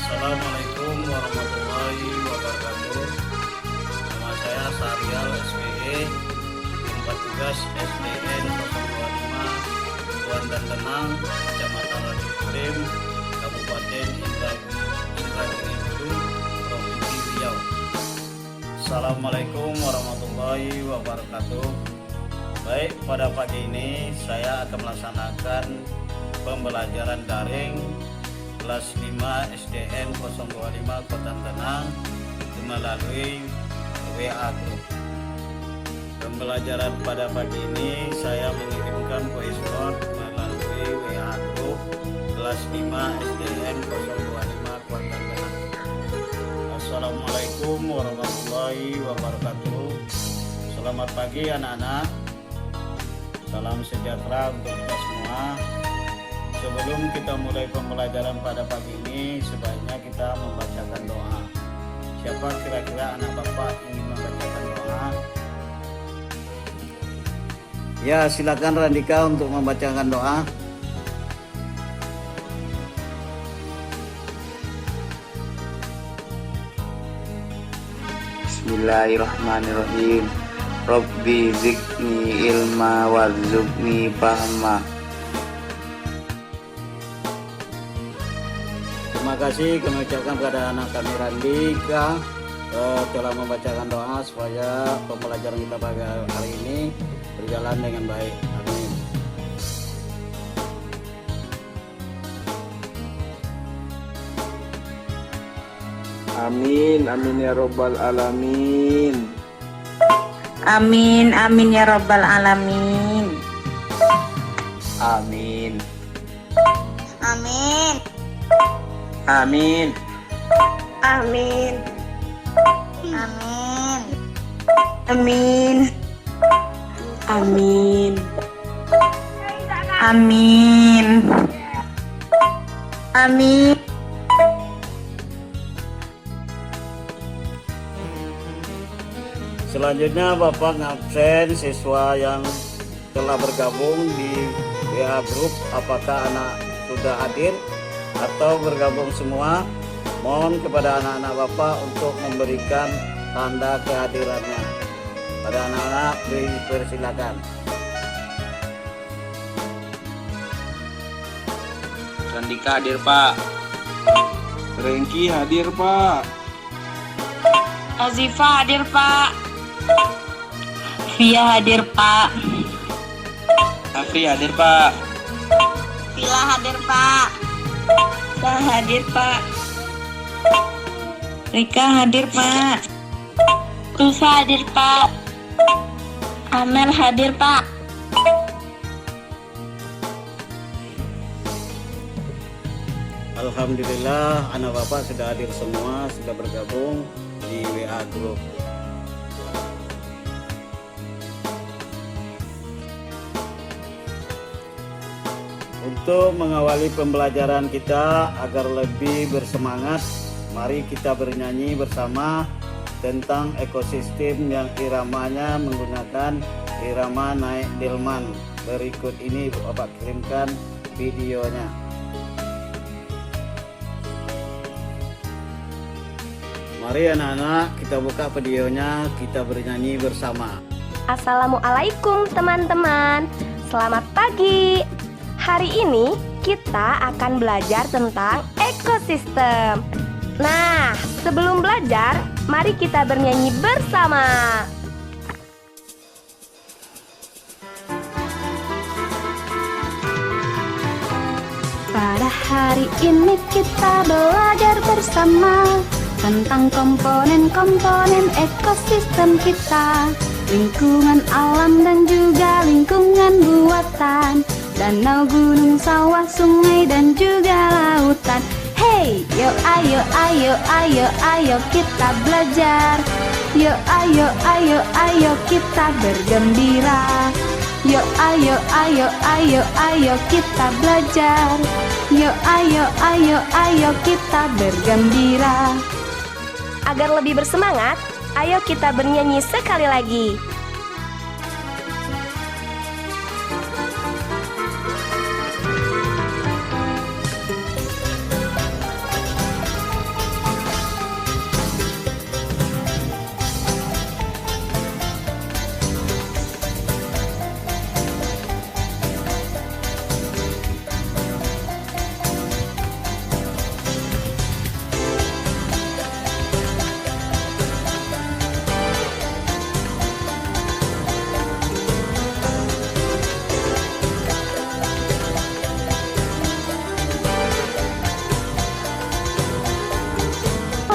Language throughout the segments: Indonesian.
Assalamualaikum warahmatullahi wabarakatuh. Nama saya Sarial SPE, tempat tugas SDN 025 Tuan dan Tenang, Kecamatan Radikrim, Kabupaten Indragiri Hidu, Provinsi Riau. Assalamualaikum warahmatullahi wabarakatuh. Baik, pada pagi ini saya akan melaksanakan pembelajaran daring kelas 5 SDN 025 Kota Tenang melalui WA Group. Pembelajaran pada pagi ini saya mengirimkan voice note melalui WA Group kelas 5 SDN 025 Kota Tenang. Assalamualaikum warahmatullahi wabarakatuh. Selamat pagi anak-anak. Salam sejahtera untuk kita semua. Sebelum kita mulai pembelajaran pada pagi ini, sebaiknya kita membacakan doa. Siapa kira-kira anak Bapak ingin membacakan doa? Ya, silakan Randika untuk membacakan doa. Bismillahirrahmanirrahim. Rabbi zidni ilma warzuqni fahma. Terima kasih kami ucapkan kepada anak kami Randika telah membacakan doa supaya pembelajaran kita pada hari ini berjalan dengan baik. Amin. Amin, amin ya robbal alamin. Amin, amin ya robbal alamin. Amin. Amin. Amin. Amin. Amin. Amin. Amin. Amin. Amin. Selanjutnya Bapak ngabsen siswa yang telah bergabung di WA Group. Apakah anak sudah hadir atau bergabung semua? Mohon kepada anak-anak Bapak untuk memberikan tanda kehadirannya. Pada anak-anak dipersilakan. Randika hadir, Pak. Rengki hadir, Pak. Azifa hadir, Pak. Via hadir, Pak. Afri hadir, Pak. Vila hadir, Pak. Sah hadir, Pak. Rika hadir, Pak. Kulfa hadir, Pak. Amel hadir, Pak. Alhamdulillah anak Bapak sudah hadir semua, sudah bergabung di WA Group. Untuk mengawali pembelajaran kita agar lebih bersemangat, mari kita bernyanyi bersama tentang ekosistem yang iramanya menggunakan irama naik delman. Berikut ini Bapak kirimkan videonya. Mari anak-anak kita buka videonya, kita bernyanyi bersama. Assalamualaikum teman-teman. Selamat pagi. Hari ini kita akan belajar tentang ekosistem. Nah, sebelum belajar, mari kita bernyanyi bersama. Pada hari ini kita belajar bersama tentang komponen-komponen ekosistem kita, lingkungan alam dan juga lingkungan buatan, danau, gunung, sawah, sungai dan juga lautan. Hey, yo ayo ayo ayo ayo kita belajar. Yo ayo ayo ayo kita bergembira. Yo ayo ayo ayo ayo kita belajar. Yo ayo ayo ayo kita bergembira. Agar lebih bersemangat, ayo kita bernyanyi sekali lagi.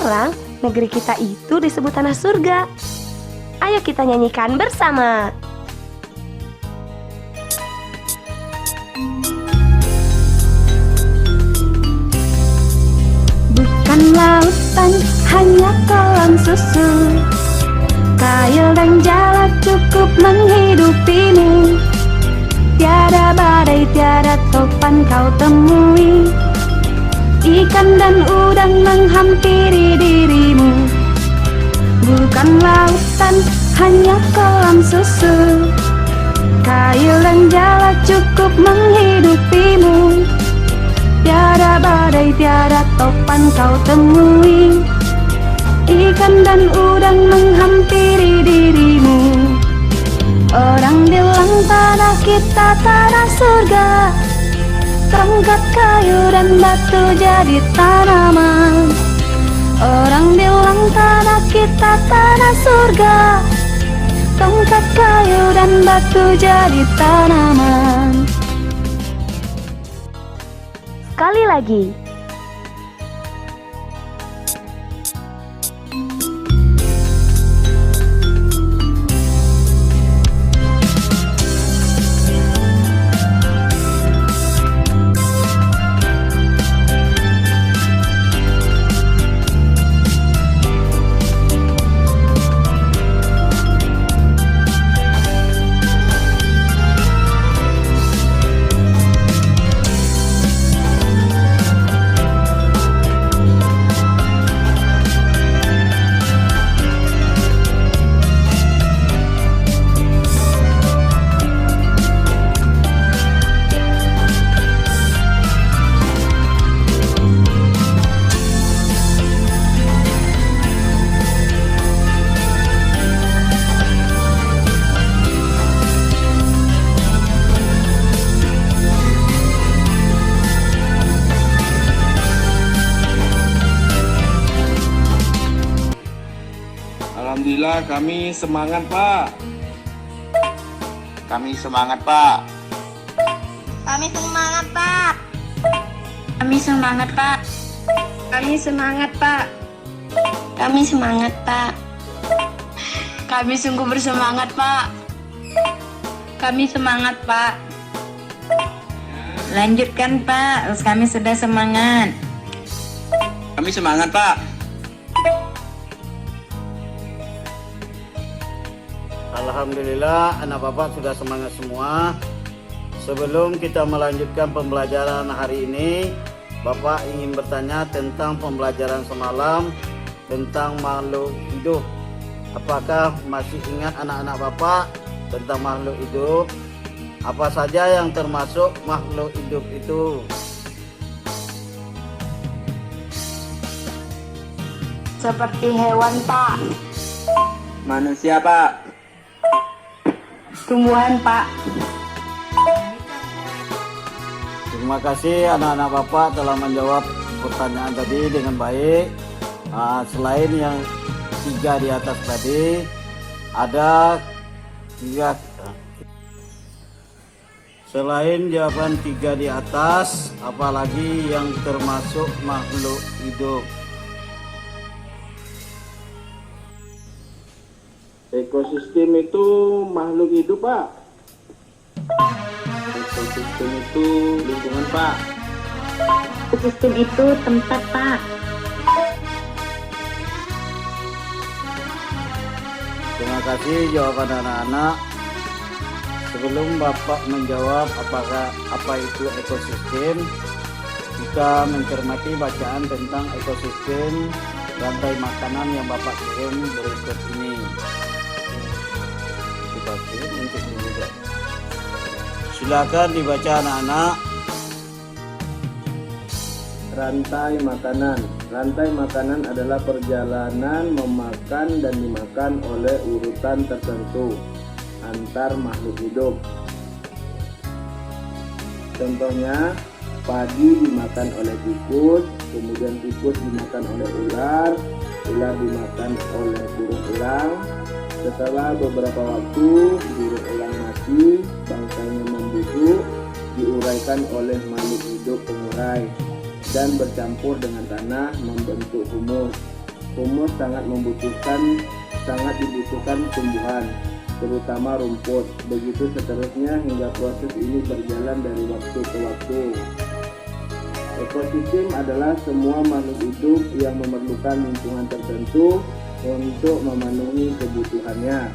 Sekarang negeri kita itu disebut tanah surga. Ayo kita nyanyikan bersama. Bukan lautan, hanya kolam susu. Kail dan jala cukup menghidupimu. Tiada badai, tiada topan kau temui. Ikan dan udang menghampiri dirimu. Bukan lautan, hanya kolam susu. Kail dan jala cukup menghidupimu. Tiada badai, tiada topan kau temui. Ikan dan udang menghampiri dirimu. Orang bilang tanah kita tanah surga. Tongkat kayu dan batu jadi tanaman. Orang bilang tanah kita tanah surga. Tongkat kayu dan batu jadi tanaman. Sekali lagi. Alhamdulillah kami semangat Pak. Kami semangat, Pak. Kami semangat, Pak. Kami semangat, Pak. Kami semangat, Pak. Kami semangat, Pak. Kami sungguh bersemangat, Pak. Kami semangat, Pak. Lanjutkan, Pak. Kami sudah semangat. Kami semangat, Pak. Alhamdulillah anak bapak sudah semangat semua. Sebelum kita melanjutkan pembelajaran hari ini, bapak ingin bertanya tentang pembelajaran semalam tentang makhluk hidup. Apakah masih ingat anak-anak bapak tentang makhluk hidup? Apa saja yang termasuk makhluk hidup itu? Seperti hewan, Pak. Manusia, Pak. Tumbuhan, Pak. Terima kasih anak-anak bapak telah menjawab pertanyaan tadi dengan baik. Selain yang 3 di atas tadi, ada 3. Selain jawaban 3 di atas, apalagi yang termasuk makhluk hidup? Ekosistem itu makhluk hidup Pak. Ekosistem itu lingkungan Pak. Ekosistem itu tempat, Pak. Terima kasih jawaban anak-anak. Sebelum bapak menjawab apa itu ekosistem, kita mencermati bacaan tentang ekosistem rantai makanan yang bapak kirim berikut ini. Silakan dibaca anak-anak. Rantai makanan. Rantai makanan adalah perjalanan memakan dan dimakan oleh urutan tertentu antar makhluk hidup. Contohnya, padi dimakan oleh tikus, kemudian tikus dimakan oleh ular, ular dimakan oleh burung elang. Setelah beberapa waktu, burung elang mati, bangsanya membusuk, diuraikan oleh makhluk hidup pengurai dan bercampur dengan tanah membentuk humus. Humus sangat dibutuhkan tumbuhan, terutama rumput. Begitu seterusnya hingga proses ini berjalan dari waktu ke waktu. Ekosistem adalah semua makhluk hidup yang memerlukan lingkungan tertentu untuk memenuhi kebutuhannya.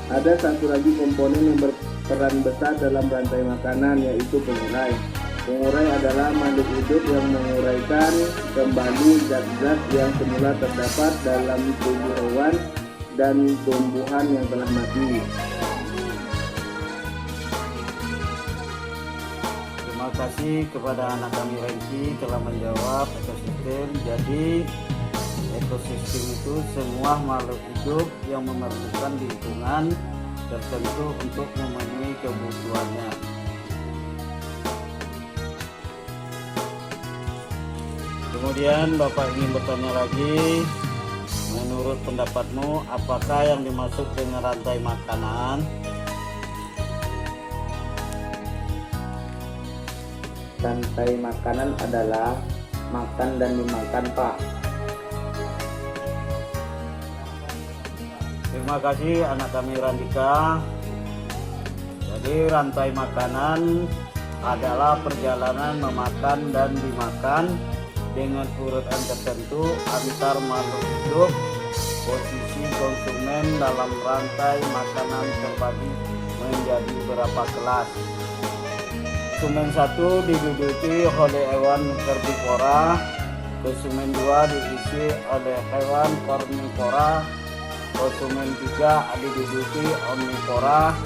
Ada satu lagi komponen yang berperan besar dalam rantai makanan, yaitu pengurai. Pengurai adalah makhluk hidup yang menguraikan kembali zat-zat yang semula terdapat dalam tubuh hewan dan tumbuhan yang telah mati. Terima kasih kepada anak kami Renki telah menjawab ekosistem. Jadi ekosistem itu semua makhluk hidup yang memerlukan lingkungan tertentu untuk memenuhi kebutuhannya. Kemudian Bapak ingin bertanya lagi, menurut pendapatmu apakah yang dimaksud dengan rantai makanan? Rantai makanan adalah makan dan dimakan, Pak. Terima kasih anak kami Randika. Jadi rantai makanan adalah perjalanan memakan dan dimakan dengan urutan tertentu antar makhluk hidup. Posisi konsumen dalam rantai makanan terbagi menjadi beberapa kelas. Konsumen 1 diduduki oleh hewan herbivora, konsumen 2 diisi oleh hewan karnivora, konsumen 3 diduduki omnivora,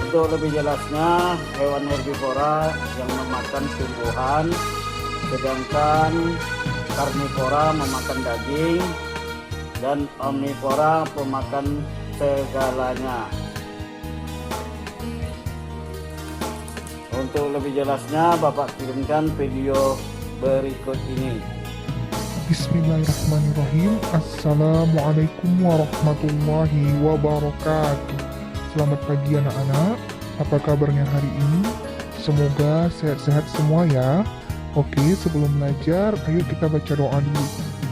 untuk lebih jelasnya hewan herbivora yang memakan tumbuhan, sedangkan karnivora memakan daging, dan omnivora pemakan segalanya. Untuk lebih jelasnya Bapak kirimkan video berikut ini. Bismillahirrahmanirrahim. Assalamualaikum warahmatullahi wabarakatuh. Selamat pagi anak-anak. Apa kabarnya hari ini? Semoga sehat-sehat semua ya. Oke, sebelum belajar, ayo kita baca doa dulu.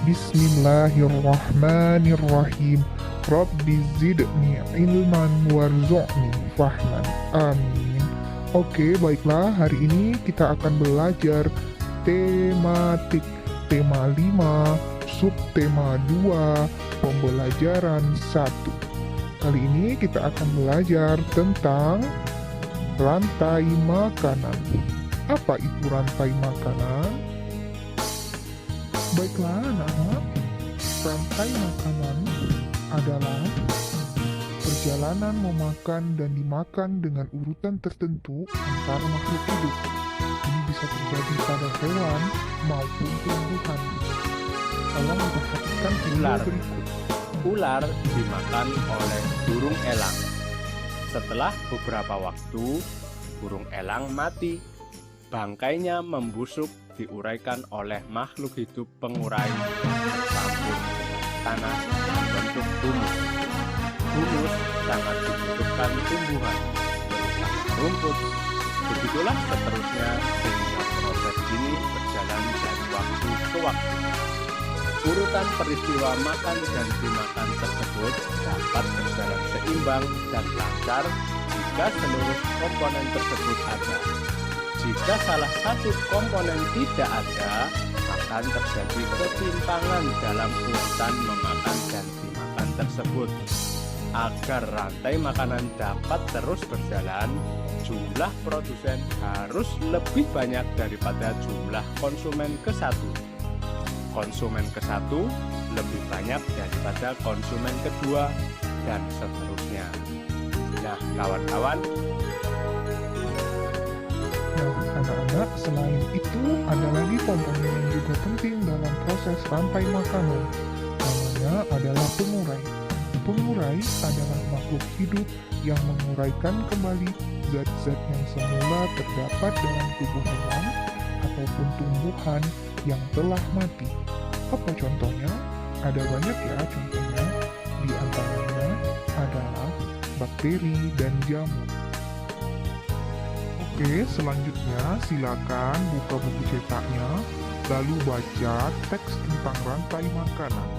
Bismillahirrahmanirrahim. Rabbi zidni ilman warzuqni fahman. Amin. Oke, baiklah. Hari ini kita akan belajar tematik. Tema 5, subtema 2, pembelajaran 1. Kali ini kita akan belajar tentang rantai makanan. Apa itu rantai makanan? Baiklah anak-anak, rantai makanan adalah perjalanan memakan dan dimakan dengan urutan tertentu antara makhluk hidup. Ini bisa terjadi pada hewan maupun tumbuhan. Tolong perhatikan video berikut. Ular dimakan oleh burung elang. Setelah beberapa waktu, burung elang mati. Bangkainya membusuk diuraikan oleh makhluk hidup pengurai bercampur tanah membentuk humus. Humus sangat dibutuhkan tumbuhan, terutama rumput. Begitulah seterusnya sehingga proses ini berjalan dari waktu ke waktu. Urutan peristiwa makan dan dimakan tersebut dapat berjalan seimbang dan lancar jika seluruh komponen tersebut ada. Jika salah satu komponen tidak ada, akan terjadi ketimpangan dalam urutan memakan dan dimakan tersebut. Agar rantai makanan dapat terus berjalan, jumlah produsen harus lebih banyak daripada jumlah konsumen ke-1. Konsumen ke-1 lebih banyak daripada konsumen kedua, dan seterusnya. Nah, kawan-kawan, anak-anak, selain itu ada lagi komponen yang juga penting dalam proses rantai makanan. Namanya adalah pengurai. Pengurai adalah makhluk hidup yang menguraikan kembali zat-zat yang semula terdapat dalam tubuh hewan ataupun tumbuhan yang telah mati. Apa contohnya? Ada banyak ya contohnya. Di antaranya adalah bakteri dan jamur. Oke, selanjutnya silakan buka buku cetaknya, lalu baca teks tentang rantai makanan.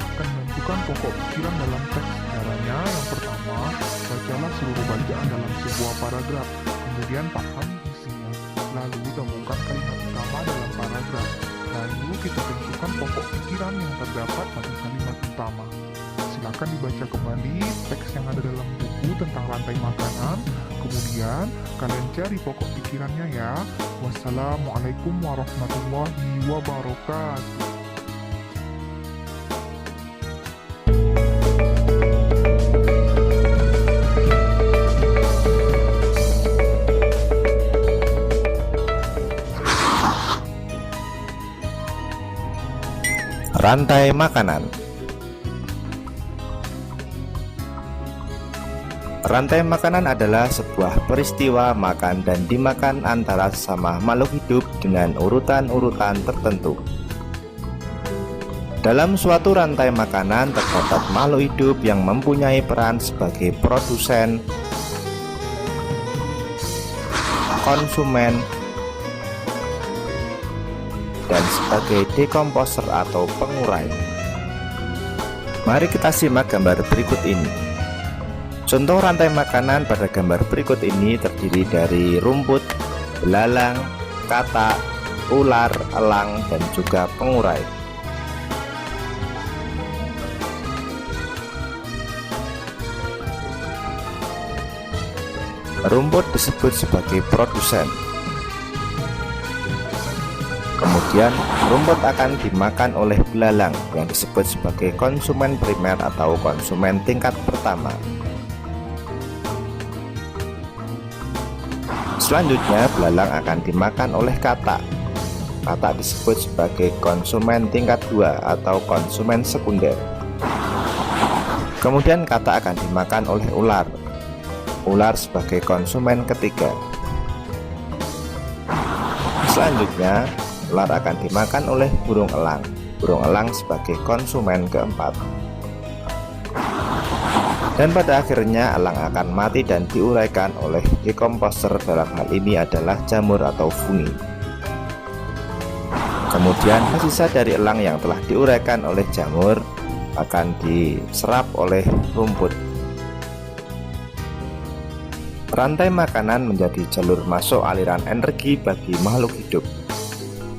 Akan menentukan pokok pikiran dalam teks. Caranya yang pertama, bacalah seluruh bacaan dalam sebuah paragraf, kemudian pahami isinya, lalu temukan kalimat utama dalam paragraf, lalu kita tentukan pokok pikiran yang terdapat pada kalimat utama. Silakan dibaca kembali teks yang ada dalam buku tentang rantai makanan, kemudian kalian cari pokok pikirannya ya. Wassalamualaikum warahmatullahi wabarakatuh. Rantai makanan. Rantai makanan adalah sebuah peristiwa makan dan dimakan antara sesama makhluk hidup dengan urutan-urutan tertentu. Dalam suatu rantai makanan terdapat makhluk hidup yang mempunyai peran sebagai produsen, konsumen, dan sebagai dekomposer atau pengurai. Mari kita simak gambar berikut ini. Contoh rantai makanan pada gambar berikut ini terdiri dari rumput, belalang, katak, ular, elang, dan juga pengurai. Rumput disebut sebagai produsen. Kemudian rumput akan dimakan oleh belalang yang disebut sebagai konsumen primer atau konsumen tingkat pertama. Selanjutnya belalang akan dimakan oleh katak. Katak disebut sebagai konsumen tingkat 2 atau konsumen sekunder. Kemudian katak akan dimakan oleh ular. Ular sebagai konsumen ketiga. Selanjutnya ular akan dimakan oleh burung elang. Burung elang sebagai konsumen keempat. Dan pada akhirnya elang akan mati dan diuraikan oleh dekomposer, dalam hal ini adalah jamur atau fungi. Kemudian sisa dari elang yang telah diuraikan oleh jamur akan diserap oleh rumput. Rantai makanan menjadi jalur masuk aliran energi bagi makhluk hidup.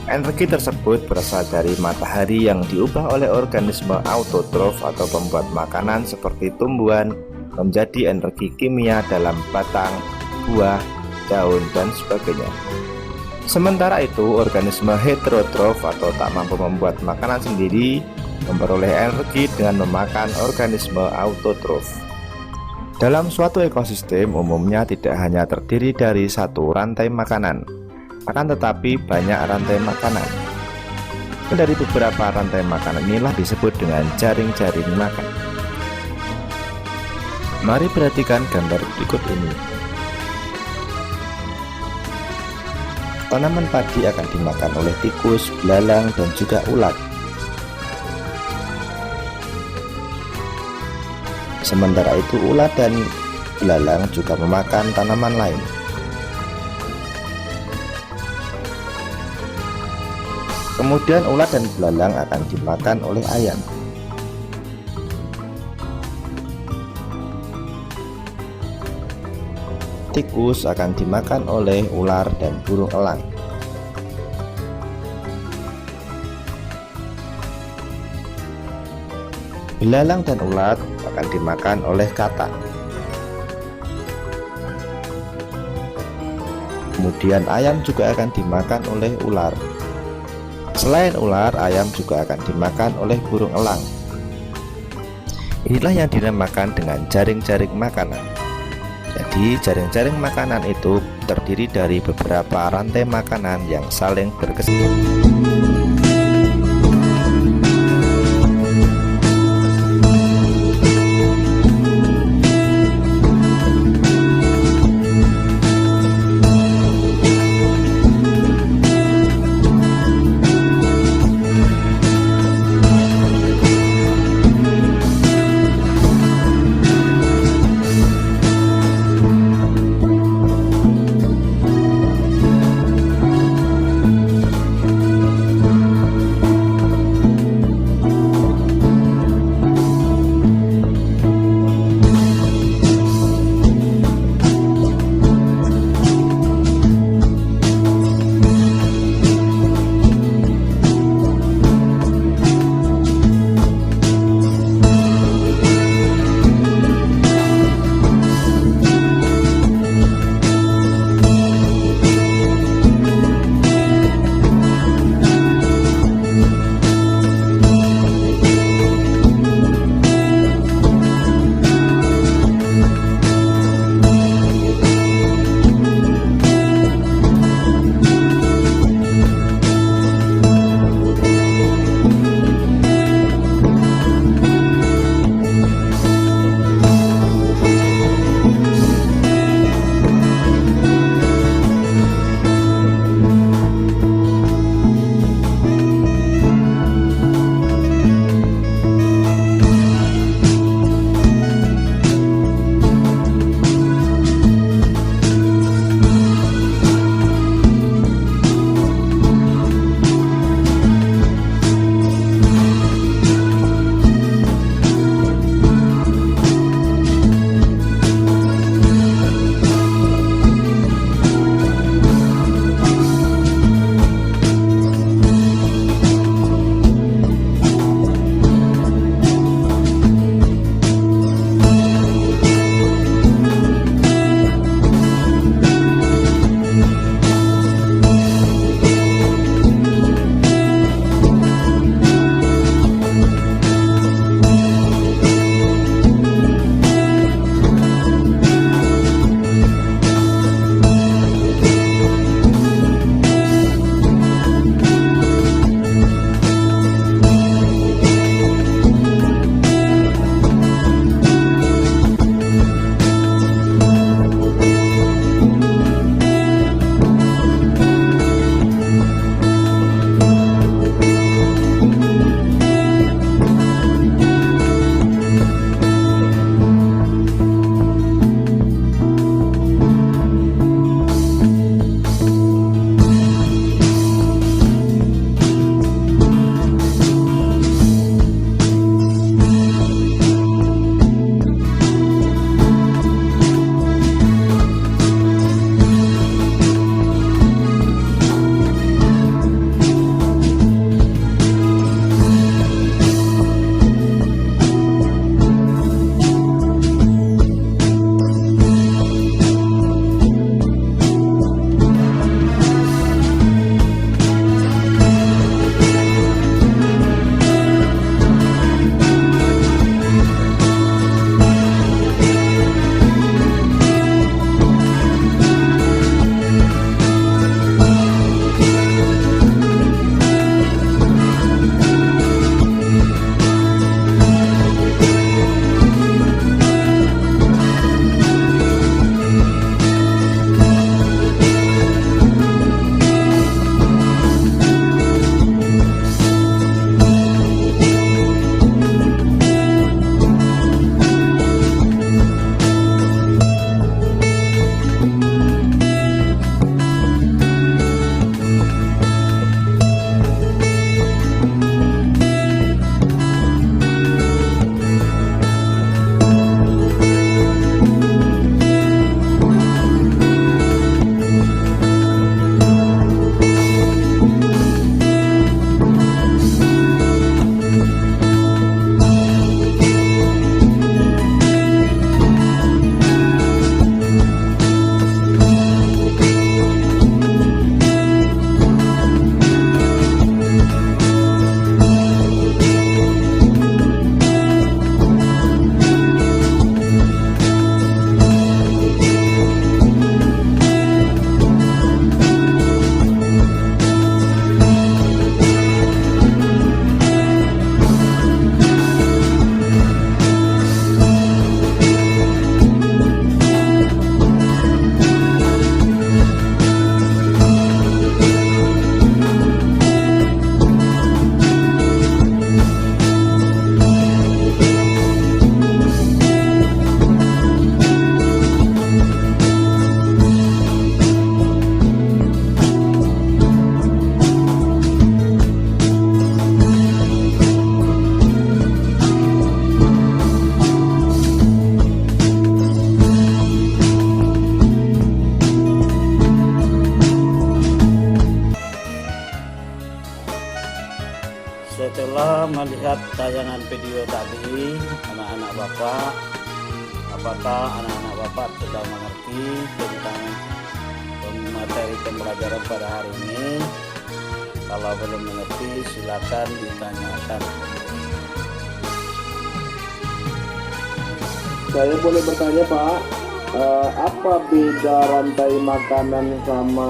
Energi tersebut berasal dari matahari yang diubah oleh organisme autotrof atau pembuat makanan seperti tumbuhan menjadi energi kimia dalam batang, buah, daun, dan sebagainya. Sementara itu, organisme heterotrof atau tak mampu membuat makanan sendiri memperoleh energi dengan memakan organisme autotrof. Dalam suatu ekosistem umumnya tidak hanya terdiri dari satu rantai makanan, akan tetapi banyak rantai makanan. Dari beberapa rantai makanan inilah disebut dengan jaring-jaring makan. Mari perhatikan gambar berikut ini. Tanaman padi akan dimakan oleh tikus, belalang, dan juga ulat. Sementara itu ulat dan belalang juga memakan tanaman lain. Kemudian ulat dan belalang akan dimakan oleh ayam. Tikus akan dimakan oleh ular dan burung elang. Belalang dan ulat akan dimakan oleh katak. Kemudian ayam juga akan dimakan oleh ular. Selain ular, ayam juga akan dimakan oleh burung elang. Inilah yang dinamakan dengan jaring-jaring makanan. Jadi jaring-jaring makanan itu terdiri dari beberapa rantai makanan yang saling berkesinambungan. berkat tayangan video tadi, anak-anak Bapak, apakah anak-anak Bapak sudah mengerti tentang materi pembelajaran pada hari ini? Kalau belum mengerti, silakan ditanyakan. Saya boleh bertanya Pak, apa beda rantai makanan sama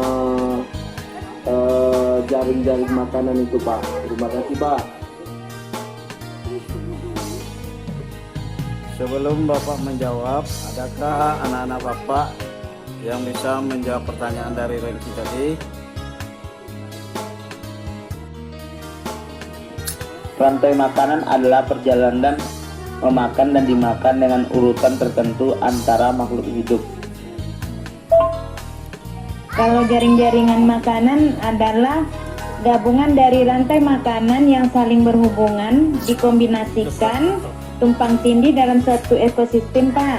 jaring-jaring makanan itu Pak? Terima kasih Pak. Sebelum Bapak menjawab, adakah anak-anak Bapak yang bisa menjawab pertanyaan dari Rengki tadi? Rantai makanan adalah perjalanan memakan dan dimakan dengan urutan tertentu antara makhluk hidup. Kalau jaring-jaringan makanan adalah gabungan dari rantai makanan yang saling berhubungan, dikombinasikan, tumpang tindih dalam satu ekosistem, Pak.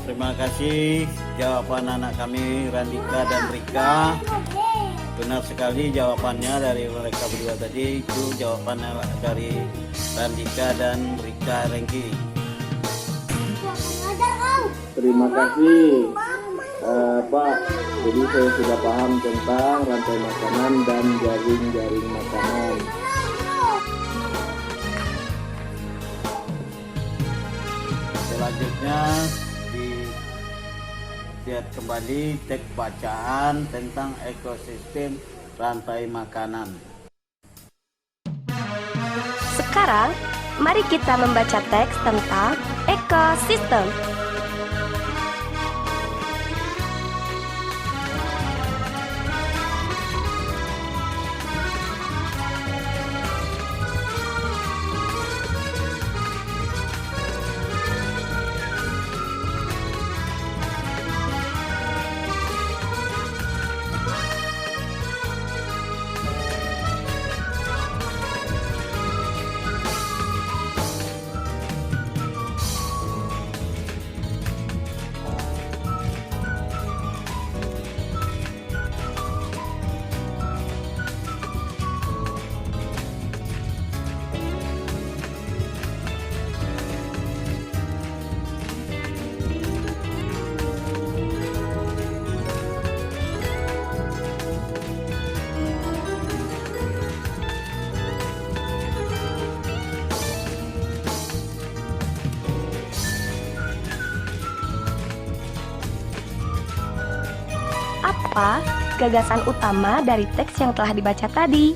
Terima kasih jawaban anak kami Randika dan Rika. Benar sekali jawabannya dari mereka berdua tadi. Itu jawabannya dari Randika dan Rika Rengki. Terima kasih Pak. Jadi saya sudah paham tentang rantai makanan dan jaring-jaring makanan. Selanjutnya lihat kembali teks bacaan tentang ekosistem rantai makanan. Sekarang, mari kita membaca teks tentang ekosistem. Apa gagasan utama dari teks yang telah dibaca tadi?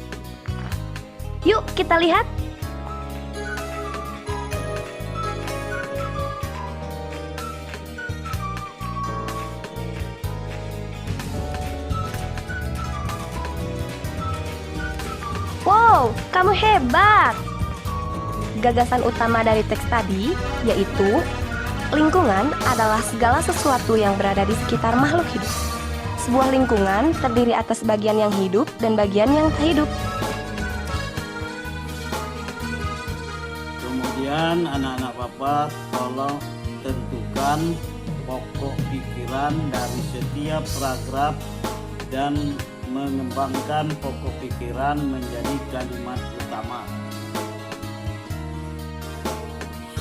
Yuk kita lihat. Wow, kamu hebat! Gagasan utama dari teks tadi yaitu lingkungan adalah segala sesuatu yang berada di sekitar makhluk hidup. Sebuah lingkungan terdiri atas bagian yang hidup dan bagian yang tak hidup. Kemudian anak-anak Bapak tolong tentukan pokok pikiran dari setiap paragraf dan mengembangkan pokok pikiran menjadi kalimat utama.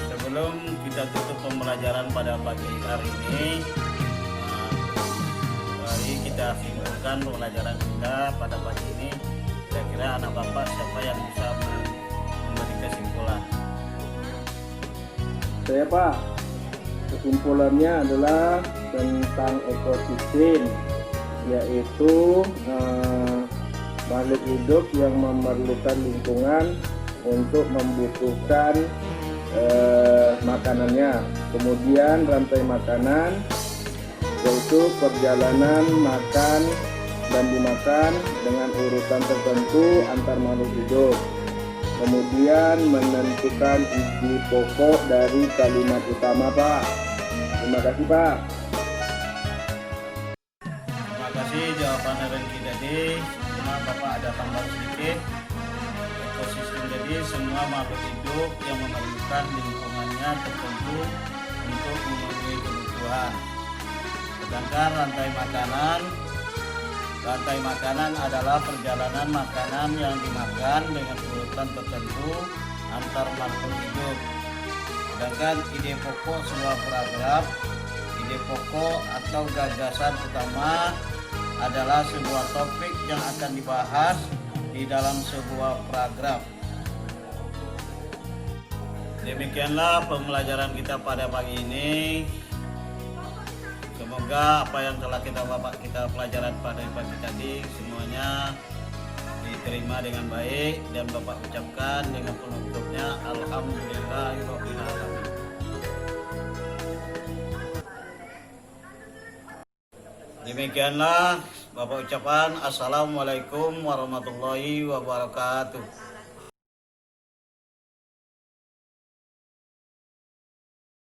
Sebelum kita tutup pembelajaran pada pagi hari ini, mari kita simpulkan pembelajaran kita pada pagi ini. Kira-kira anak Bapak siapa yang bisa memberi kesimpulan? Saya Pak, kesimpulannya adalah tentang ekosistem, yaitu makhluk hidup yang memerlukan lingkungan untuk membutuhkan makanannya. Kemudian rantai makanan yaitu perjalanan makan dan dimakan dengan urutan tertentu antar makhluk hidup. Kemudian menentukan isi pokok dari kalimat utama Pak. Terima kasih Pak. Terima kasih jawaban Rengki tadi. Cuma Bapak ada tambahan sedikit. Ekosistem jadi semua makhluk hidup yang memerlukan lingkungannya tertentu untuk memenuhi kebutuhan. Sedangkan rantai makanan Rantai makanan adalah perjalanan makanan yang dimakan dengan urutan tertentu antar makhluk hidup. Sedangkan ide pokok sebuah paragraf, ide pokok atau gagasan utama adalah sebuah topik yang akan dibahas di dalam sebuah paragraf. Demikianlah pembelajaran kita pada pagi ini. Semoga apa yang telah kita pelajaran pada pagi tadi semuanya diterima dengan baik, dan Bapak ucapkan dengan penutupnya alhamdulillahirabbil alamin. Demikianlah Bapak ucapan assalamualaikum warahmatullahi wabarakatuh.